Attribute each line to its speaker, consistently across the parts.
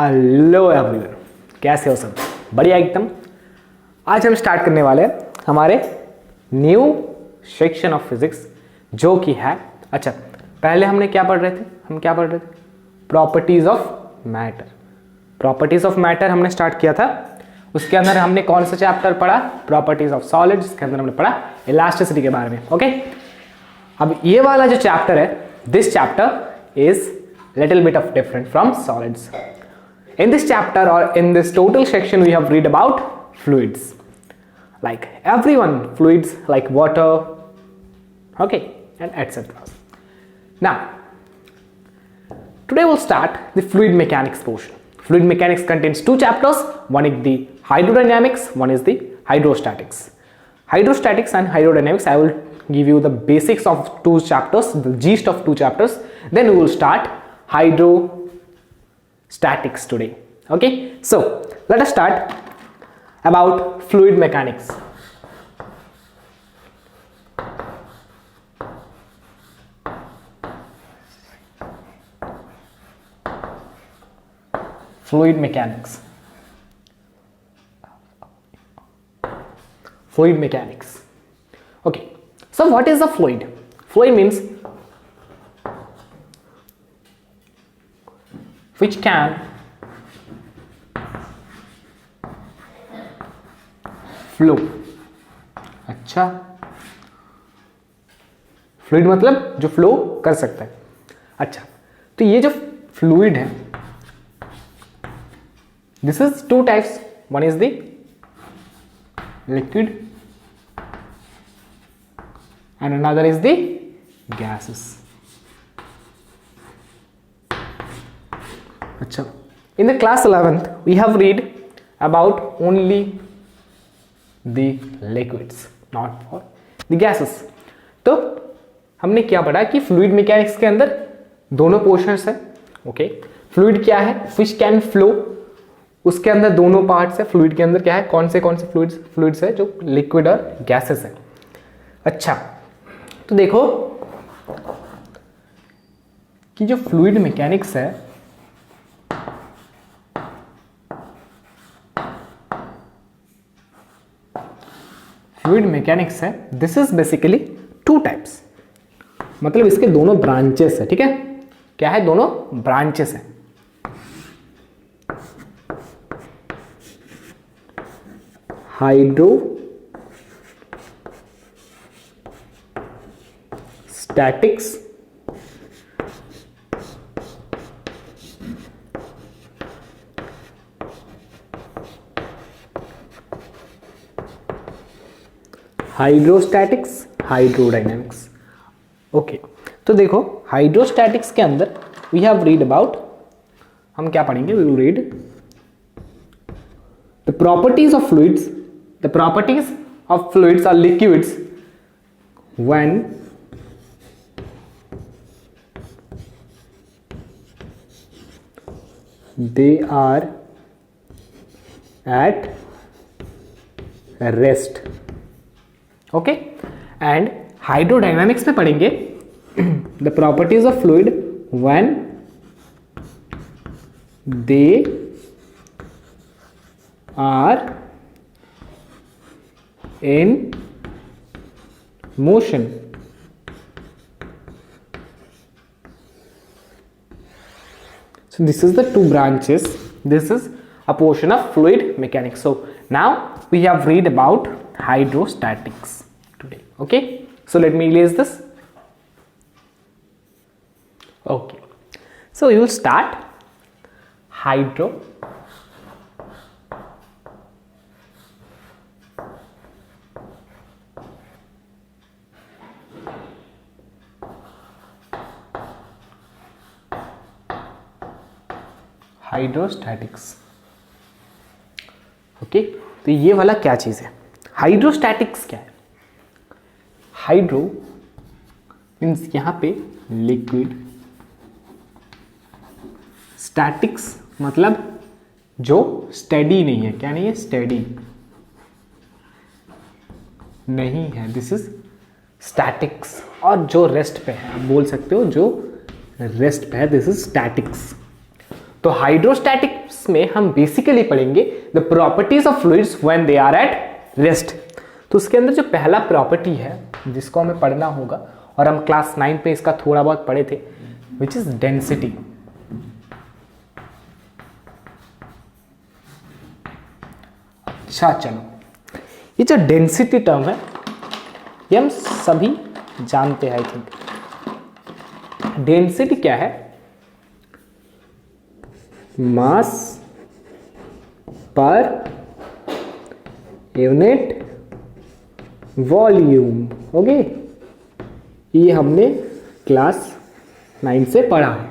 Speaker 1: Hello everyone, कैसे हो सब? बढ़िया एकदम। आज हम स्टार्ट करने वाले हैं हमारे न्यू सेक्शन ऑफ फिजिक्स, जो कि है पहले हमने क्या पढ़ रहे थे? Properties of matter. Properties of matter हमने स्टार्ट किया था। उसके अंदर हमने कौन सा चैप्टर पढ़ा? Properties of solids. इसके अंदर हमने पढ़ा इलास्टिसिटी के बारे में। ओके, अब ये वाला जो चैप्टर है, this chapter is little bit of different from solids. In this chapter or in this total section we have read about fluids, like everyone, fluids like water, okay, and etc. Now today we'll start the fluid mechanics portion. Fluid mechanics contains two chapters. One is the hydrodynamics, one is the hydrostatics. Hydrostatics and hydrodynamics, I will give you the basics of two chapters, the gist of two chapters. Then we will start hydrostatics today. Okay, so let us start about fluid mechanics. Fluid mechanics. Fluid mechanics. Okay, so what is a fluid? Fluid means which can flow. अच्छा, fluid मतलब जो flow कर सकता है. अच्छा, तो ये जो फ्लूइड है, this is two types. One is the liquid and another is the gases. अच्छा, in the class 11th we have read about only the liquids, not for the gases. तो हमने क्या पढ़ा कि फ्लूइड मैकेनिक्स के अंदर दोनों पोर्शंस है. ओके, फ्लूइड क्या है? Fish can flow. उसके अंदर दोनों पार्ट्स है. फ्लूइड के अंदर क्या है? कौन से फ्लूइड्स है? जो लिक्विड और गैसेस है. अच्छा, तो देखो कि जो फ्लूइड मैकेनिक्स है, this is basically two types. मतलब इसके दोनों ब्रांचेस है. ठीक है, क्या है? दोनों ब्रांचेस है. Hydrostatics hydrostatics, hydrodynamics. ओके, तो देखो हाइड्रोस्टैटिक्स के अंदर वी हैव रीड अबाउट, हम क्या पढ़ेंगे? We will read the properties of fluids. The properties of fluids are liquids when they are at rest. Okay, and hydrodynamics में पढ़ेंगे the properties of fluid when they are in motion. So this is the two branches. This is a portion of fluid mechanics. So now we have read about hydrostatics today. Okay, so let me erase this. Okay, so you will start hydrostatics. Okay, तो ये वाला क्या चीज है? Hydrostatics क्या है? Hydro means यहां पे लिक्विड, स्टैटिक्स मतलब जो स्टेडी नहीं है. क्या नहीं है? स्टेडी नहीं है. This is statics. और जो रेस्ट पे है, आप बोल सकते हो जो रेस्ट पे है, दिस इज स्टैटिक्स. तो हाइड्रोस्टैटिक्स में हम बेसिकली पढ़ेंगे the properties of fluids when they are at rest. तो उसके अंदर जो पहला प्रॉपर्टी है जिसको हमें पढ़ना होगा, और हम क्लास 9 पे इसका थोड़ा बहुत पढ़े थे, विच इज डेंसिटी। अच्छा चलो, ये जो डेंसिटी टर्म है ये हम सभी जानते हैं। आई थिंक डेंसिटी क्या है? Mass per unit volume. Okay, ये हमने क्लास 9 से पढ़ा है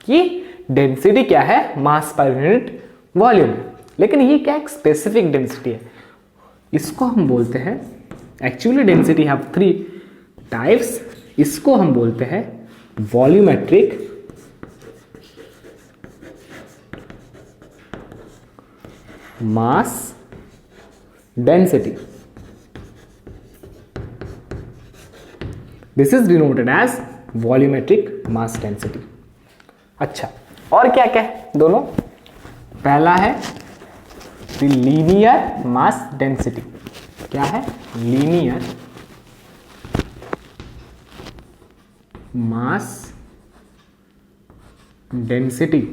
Speaker 1: कि डेंसिटी क्या है? Mass per unit volume. लेकिन ये क्या एक स्पेसिफिक डेंसिटी है, इसको हम बोलते हैं, एक्चुअली डेंसिटी हैव 3 टाइप्स। इसको हम बोलते हैं volumetric, mass density. This is denoted as volumetric mass density. अच्छा, और क्या क्या है दोनों? पहला है लीनियर मास डेंसिटी। क्या है? Linear mass density.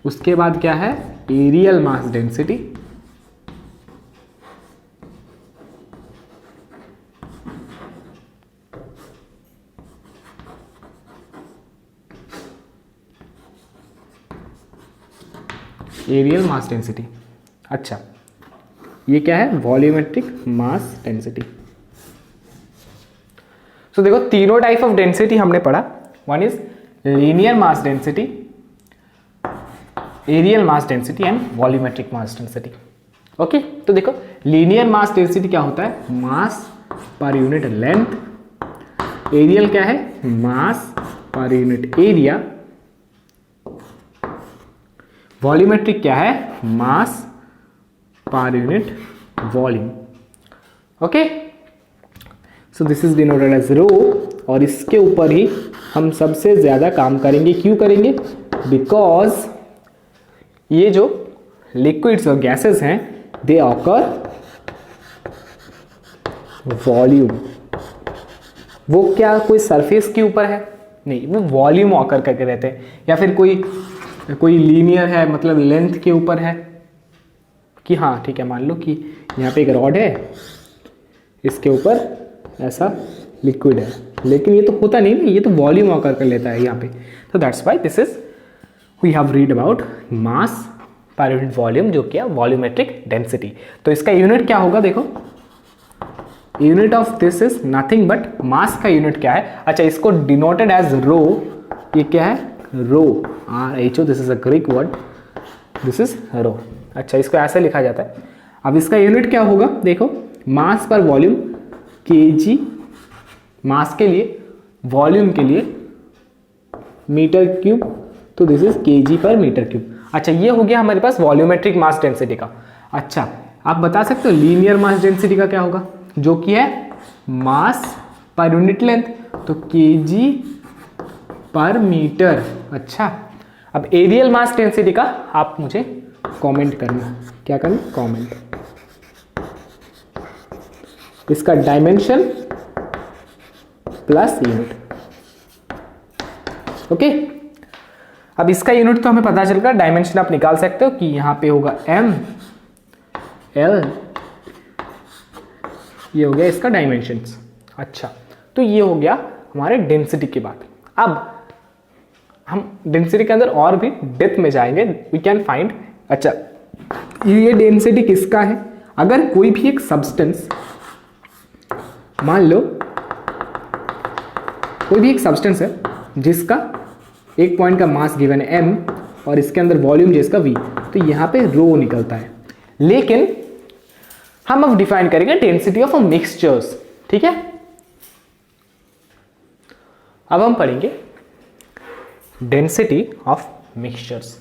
Speaker 1: उसके बाद क्या है? Areal mass density. Areal mass density. अच्छा, ये क्या है? Volumetric mass density. सो देखो, तीनों टाइप ऑफ डेंसिटी हमने पढ़ा। One is linear mass density, areal mass density and volumetric mass density. Okay, तो देखो लीनियर मास डेंसिटी क्या होता है? Mass per unit length. Aerial क्या है? Mass per unit area. Volumetric क्या है? Mass per unit volume. Okay, so this is denoted as rho, और इसके ऊपर ही हम सबसे ज्यादा काम करेंगे। क्यों करेंगे? बिकॉज ये जो लिक्विड्स और गैसेस हैं दे ऑकर वॉल्यूम। वो क्या कोई सरफेस के ऊपर है? नहीं, वो वॉल्यूम ऑकर करके रहते हैं। या फिर कोई लीनियर है, मतलब लेंथ के ऊपर है कि हाँ ठीक है, मान लो कि यहाँ पे एक रॉड है, इसके ऊपर ऐसा लिक्विड है, लेकिन ये तो होता नहीं ना, ये तो वॉल्यूम ऑकर कर लेता है यहाँ पे। तो that's why this is we have read about mass per unit volume, जो क्या वॉल्यूमेट्रिक डेंसिटी। तो इसका यूनिट क्या होगा? देखो, unit of this is nothing but mass का यूनिट क्या है? अच्छा, इसको डिनोटेड एज रो। ये क्या है? Rho, RHO। This is a Greek word, this is rho. अच्छा, इसको ऐसे लिखा जाता है। अब इसका यूनिट क्या होगा? देखो, मास पर वॉल्यूम kg मास के लिए, वॉल्यूम के लिए मीटर क्यूब। तो दिस इज kg पर मीटर क्यूब। अच्छा, ये हो गया हमारे पास वॉल्यूमेट्रिक मास डेंसिटी का। अच्छा, आप बता सकते हो लीनियर मास डेंसिटी का क्या होगा? जो कि है मास पर यूनिट लेंथ, तो kg पर मीटर। अच्छा, अब एरियल मास डेंसिटी का आप मुझे कमेंट करना। क्या करना? कमेंट। इसका डायमेंशन प्लस यूनिट। ओके, अब इसका यूनिट तो हमें पता चल गया, डायमेंशन आप निकाल सकते हो कि यहां पे होगा m l, ये हो गया इसका डायमेंशंस। अच्छा, तो ये हो गया हमारे डेंसिटी की बात। अब हम डेंसिटी के अंदर और भी डेप्थ में जाएंगे, वी कैन फाइंड। अच्छा, ये डेंसिटी किसका है? अगर कोई भी एक सब्सटेंस, मान लो कोई भी एक सब्सटेंस है जिसका एक पॉइंट का मास गिवन है m, और इसके अंदर वॉल्यूम जिसका v, तो यहां पे रो निकलता है। लेकिन हम अब डिफाइन करेंगे डेंसिटी ऑफ मिक्सचर्स। ठीक है, अब हम पढ़ेंगे density of mixtures.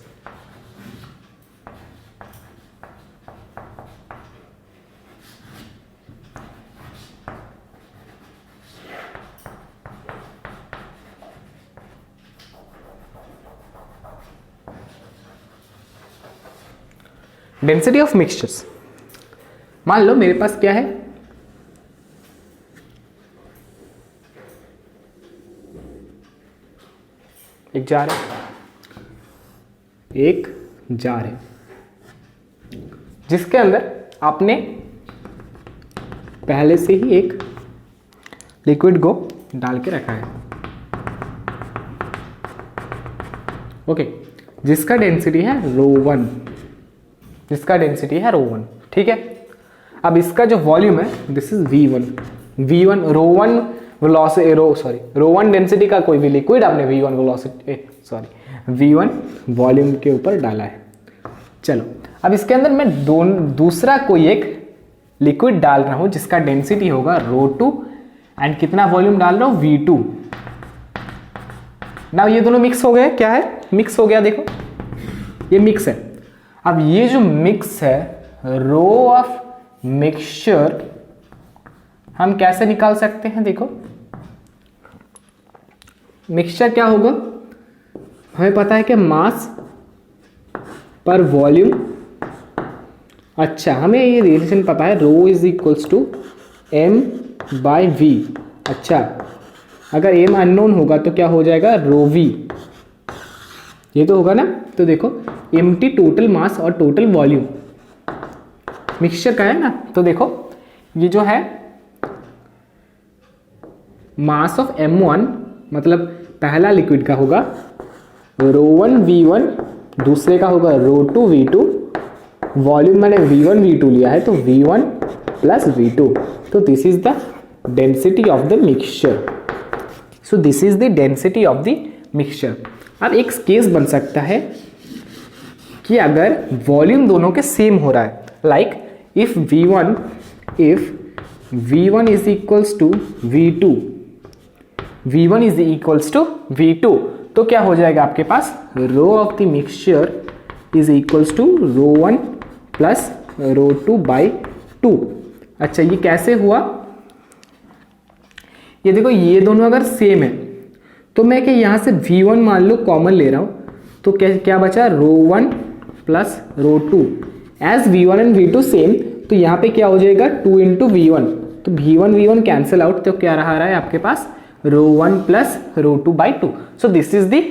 Speaker 1: Density of mixtures, मान लो मेरे पास क्या है, एक जार है, एक जार है जिसके अंदर आपने पहले से ही एक लिक्विड को डाल के रखा है, ओके, जिसका डेंसिटी है ρ1, जिसका डेंसिटी है ρ1, ठीक है। अब इसका जो वॉल्यूम है दिस इज V1 ρ1 डेंसिटी का कोई भी लिक्विड आपने V1 वॉल्यूम के ऊपर डाला है। चलो अब इसके अंदर मैं दूसरा कोई एक लिक्विड डाल रहा हूं जिसका डेंसिटी होगा ρ2 एंड कितना वॉल्यूम डाल रहा हूं V2। ना ये दोनों मिक्स हो गए, क्या है, मिक्स हो गया, देखो ये मिक्स है। अब ये जो मिक्स है रो ऑफ मिक्सचर हम कैसे निकाल सकते हैं, देखो मिक्सचर क्या होगा, हमें पता है कि मास पर वॉल्यूम, अच्छा हमें ये रिलेशन पता है rho is equals to m by v। अच्छा अगर m अननोन होगा तो क्या हो जाएगा रो v, ये तो होगा ना। तो देखो एम्प्टी टोटल मास और टोटल वॉल्यूम मिक्सचर का है ना, तो देखो ये जो है मास ऑफ m1 मतलब पहला लिक्विड का होगा ρ1 v1, दूसरे का होगा ρ2 v2, वॉल्यूम मैंने v1 v2 लिया है तो v1 प्लस v2, तो this is the density of the mixture. So this is the density of the mixture. अब एक केस बन सकता है कि अगर वॉल्यूम दोनों के सेम हो रहा है, like if v1 is equals to v2, v1 is equals to v2, तो क्या हो जाएगा आपके पास rho of the mixture is equals to ρ1 plus ρ2 by 2। अच्छा ये कैसे हुआ, ये देखो ये दोनों अगर सेम है तो मैं कि यहाँ से v1 मान लो कॉमन ले रहा हूँ तो क्या बचा ρ1 plus ρ2, as v1 and v2 same तो यहाँ पे क्या हो जाएगा 2 इंटू v1, तो v1 कैंसिल आउट, तो क्या रहा है आपके पास ρ1 plus ρ2 by 2। So this is the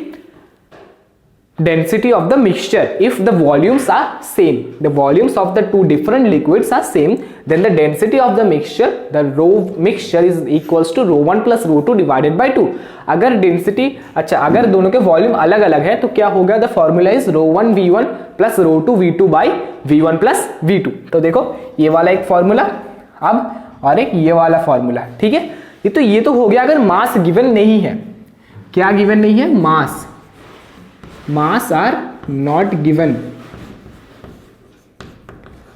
Speaker 1: density of the mixture if the volumes are same, the volumes of the two different liquids are same, then the density of the mixture, the rho mixture is equals to ρ1 plus ρ2 divided by 2। अगर density, अच्छा अगर दोनों के volume अलग अलग है तो क्या होगा, the formula is ρ1 v1 plus ρ2 v2 by v1 plus v2। तो देखो ये वाला एक फॉर्मूला अब और एक ये वाला फॉर्मूला, ठीक है। ये तो हो गया अगर मास गिवन नहीं है, क्या गिवन नहीं है, मास आर नॉट गिवन।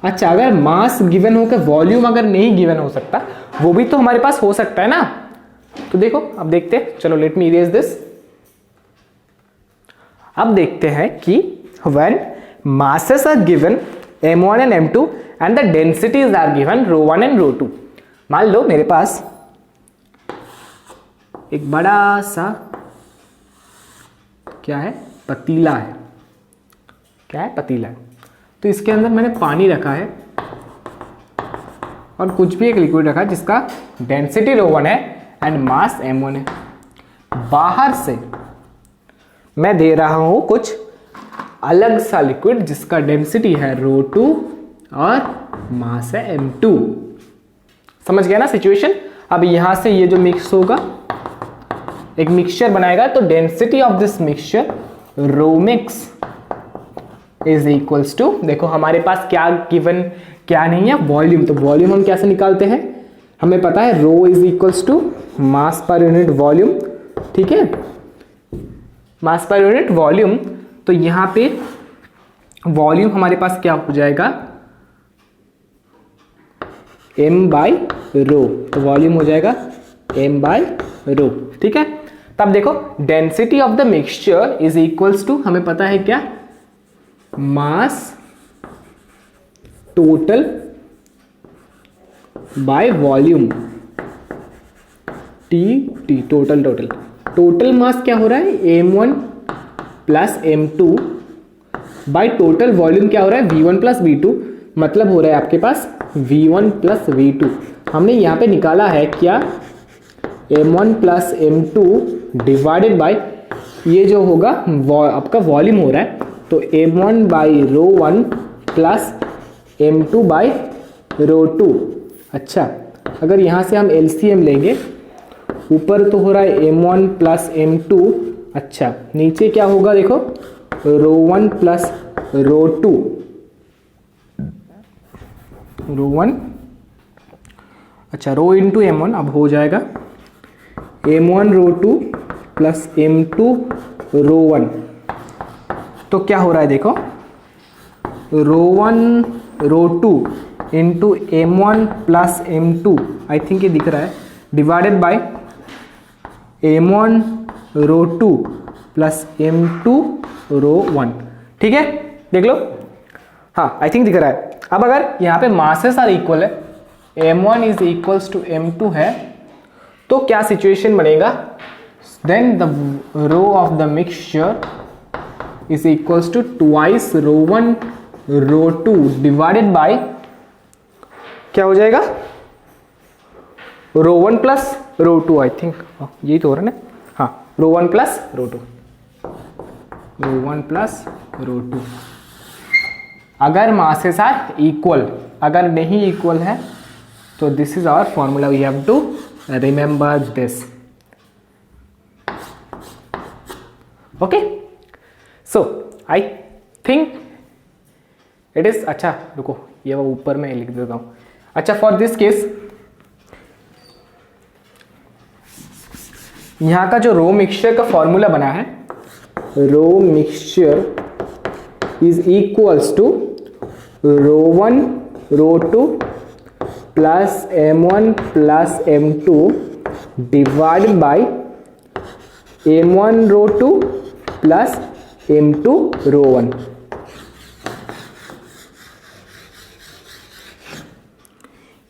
Speaker 1: अच्छा अगर मास गिवन होकर वॉल्यूम अगर नहीं गिवन हो सकता, वो भी तो हमारे पास हो सकता है ना। तो देखो अब देखते हैं, चलो लेट मी इरेज दिस। अब देखते हैं कि when masses are given m1 and m2 and the densities are given ρ1 and ρ2। मान लो मेरे पास एक बड़ा सा क्या है, पतीला है, क्या है, पतीला है। तो इसके अंदर मैंने पानी रखा है और कुछ भी एक लिक्विड रखा है जिसका डेंसिटी ρ1 है एंड मास m1 है। बाहर से मैं दे रहा हूं कुछ अलग सा लिक्विड जिसका डेंसिटी है ρ2 और मास है m2। समझ गया ना सिचुएशन। अब यहां से ये जो मिक्स होगा एक मिक्सचर बनाएगा, तो density of this mixture rho mix is equals to, देखो हमारे पास क्या गिवन क्या नहीं है, वॉल्यूम। तो वॉल्यूम हम कैसे निकालते हैं, हमें पता है rho is equals to mass per unit volume, ठीक है, मास पर यूनिट वॉल्यूम। तो यहां पे वॉल्यूम हमारे पास क्या हो जाएगा, m बाई रो, तो वॉल्यूम हो जाएगा m बाई रो, ठीक है। तब देखो density of the mixture is equals to, हमें पता है क्या, mass total by volume, T total mass क्या हो रहा है m1 plus m2 by total volume क्या हो रहा है V1 प्लस V2, मतलब हो रहा है आपके पास V1 प्लस V2। हमने यहाँ पे निकाला है क्या M1 plus M2 divided by ये जो होगा आपका वॉल्यूम हो रहा है, तो M1 by rho 1 plus M2 by rho 2। अच्छा, अगर यहाँ से हम LCM लेंगे, ऊपर तो हो रहा है M1 प्लस M2, अच्छा नीचे क्या होगा देखो रो 1 प्लस रो 2, रो 1, अच्छा रो इंटू M1 अब हो जाएगा M1 rho 2 plus M2 rho 1। तो क्या हो रहा है देखो rho 1 rho 2 into M1 plus M2, I think ये दिख रहा है, divided by M1 rho 2 plus M2 rho 1। ठीक है, देख लो, हाँ आई थिंक दिख रहा है। अब अगर यहाँ पे मासेस आर इक्वल है, M1 is equals to M2 है, तो क्या सिचुएशन बनेगा, then the rho of the mixture is equals to twice rho 1 rho 2 divided by क्या हो जाएगा रो 1 प्लस रो 2, आई थिंक यही तो हो रहा है ना, हाँ रो 1 प्लस रो 2, रो 1 प्लस रो 2। अगर मासेस आर इक्वल, अगर नहीं इक्वल है तो this is our formula, we have to remember this. Okay, so I think it is, अच्छा रुको ये वो ऊपर में लिख देता हूं। अच्छा, फॉर दिस केस यहां का जो रो मिक्सचर का फॉर्मूला बना है, rho mixture is equals to rho 1 rho 2 plus M1 plus M2 divided by M1 rho 2 plus M2 rho 1।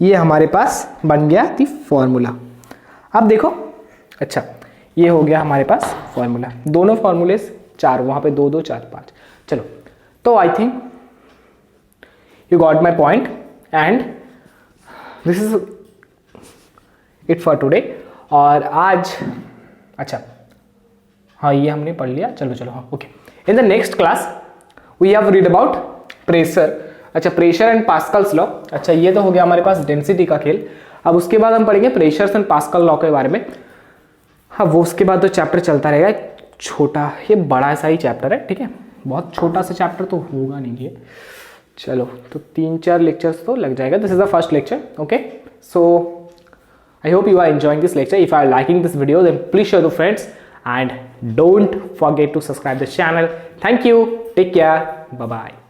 Speaker 1: ये हमारे पास बन गया थी फॉर्मूला। अब देखो, अच्छा ये हो गया हमारे पास फॉर्मूला, दोनों फॉर्मूले 4, वहां पे 2 2 4 5। चलो, तो I think you got my point and this is it for today. और आज, अच्छा हाँ ये हमने पढ़ लिया, चलो चलो हाँ okay. In the next class we have read about pressure. अच्छा, प्रेशर एंड पास्कल्स लॉ। अच्छा, ये तो हो गया हमारे पास डेंसिटी का खेल। अब उसके बाद हम पढ़ेंगे प्रेशर्स एंड पास्कल लॉ के बारे में। हाँ, वो उसके बाद तो चैप्टर चलता रहेगा, छोटा, ये बड़ा सा ही चैप्टर है, ठीक है, बहुत छोटा सा चैप्टर तो होगा नहीं ये। चलो, तो 3-4 लेक्चर्स तो लग जाएगा। This is the first lecture, okay. So I hope you are enjoying this lecture. If you are liking this video, then please share to friends and don't forget to subscribe the channel. Thank you. Take care. Bye bye.